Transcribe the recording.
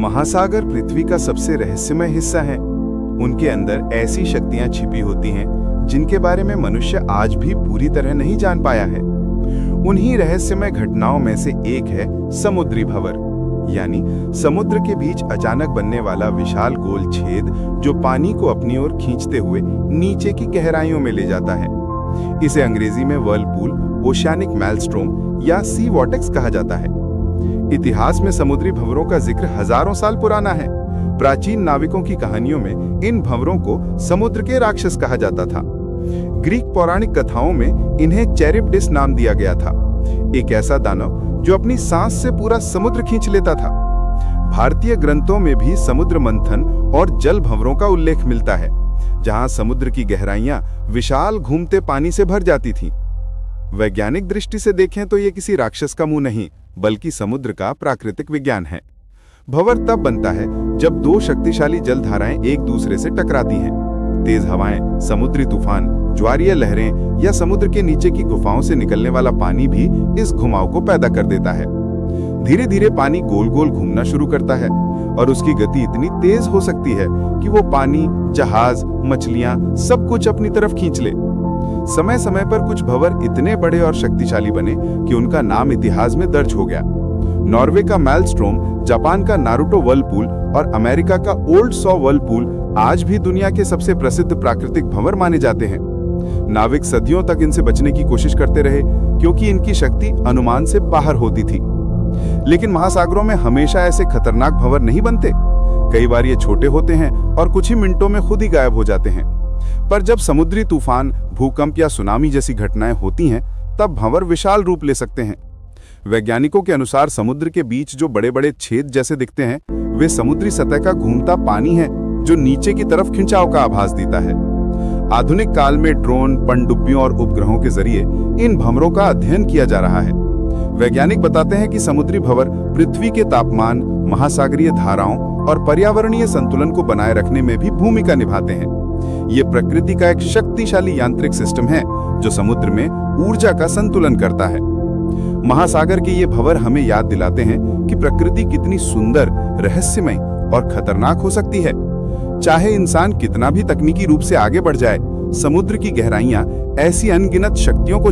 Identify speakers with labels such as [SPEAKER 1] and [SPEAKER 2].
[SPEAKER 1] महासागर पृथ्वी का सबसे रहस्यमय हिस्सा है। उनके अंदर ऐसी शक्तियां छिपी होती हैं जिनके बारे में मनुष्य आज भी पूरी तरह नहीं जान पाया है। उन्हीं रहस्यमय घटनाओं में से एक है समुद्री भंवर, यानी समुद्र के बीच अचानक बनने वाला विशाल गोल छेद जो पानी को अपनी ओर खींचते हुए नीचे की गहराइयों में ले जाता है। इसे अंग्रेजी में व्हर्लपूल, ओशियानिक मेलस्ट्रोम या सी वॉर्टेक्स कहा जाता है। इतिहास में समुद्री भंवरों का जिक्र हजारों साल पुराना है। प्राचीन नाविकों की कहानियों में इन भंवरों को समुद्र के राक्षस कहा जाता था। ग्रीक पौराणिक कथाओं में इन्हें चैरिब्डिस नाम दिया गया था, एक ऐसा दानव जो अपनी सांस से पूरा समुद्र खींच लेता था। भारतीय ग्रंथों में भी समुद्र मंथन और जल भंवरों का उल्लेख मिलता है, जहां समुद्र की गहराइयां विशाल घूमते पानी से भर जाती थीं। वैज्ञानिक दृष्टि से देखें तो ये किसी राक्षस का मुंह नहीं, बल्कि समुद्र का प्राकृतिक विज्ञान है। भंवर तब बनता है जब दो शक्तिशाली जलधाराएं एक दूसरे से टकराती हैं। तेज हवाएं, समुद्री तूफान, ज्वारीय लहरें या समुद्र के नीचे की गुफाओं से निकलने वाला पानी भी इस घुमाव को पैदा कर देता है। धीरे धीरे पानी गोल गोल घूमना शुरू करता है और उसकी गति इतनी तेज हो सकती है कि वो पानी, जहाज, मछलियां सब कुछ अपनी तरफ खींच ले। समय समय पर कुछ भंवर इतने बड़े और शक्तिशाली बने कि उनका नाम इतिहास में दर्ज हो गया। नॉर्वे का मेलस्ट्रोम, जापान का नारुतो व्हर्लपूल और अमेरिका का ओल्ड सॉ व्हर्लपूल आज भी दुनिया के सबसे प्रसिद्ध प्राकृतिक भंवर माने जाते हैं। नाविक सदियों तक इनसे बचने की कोशिश करते रहे क्योंकि इनकी शक्ति अनुमान से बाहर होती थी। लेकिन महासागरों में हमेशा ऐसे खतरनाक भंवर नहीं बनते। कई बार ये छोटे होते हैं और कुछ ही मिनटों में खुद ही गायब हो जाते हैं। पर जब समुद्री तूफान, भूकंप या सुनामी जैसी घटनाएं होती हैं, तब भंवर विशाल रूप ले सकते हैं। वैज्ञानिकों के अनुसार समुद्र के बीच जो बड़े बड़े छेद जैसे दिखते हैं, वे समुद्री सतह का घूमता पानी है जो नीचे की तरफ खिंचाव का आभास देता है। आधुनिक काल में ड्रोन, पनडुब्बियों और उपग्रहों के जरिए इन भंवरों का अध्ययन किया जा रहा है। वैज्ञानिक बताते हैं कि समुद्री भंवर पृथ्वी के तापमान, महासागरीय धाराओं और पर्यावरणीय संतुलन को बनाए रखने में भी भूमिका निभाते हैं। ये प्रकृति का एक शक्तिशाली यांत्रिक सिस्टम है जो समुद्र में ऊर्जा का संतुलन करता है। महासागर के ये भंवर हमें याद दिलाते हैं कि प्रकृति कितनी सुंदर, रहस्यमय और खतरनाक हो सकती है। चाहे इंसान कितना भी तकनीकी रूप से आगे बढ़ जाए, समुद्र की गहराइयां ऐसी अनगिनत शक्तियों को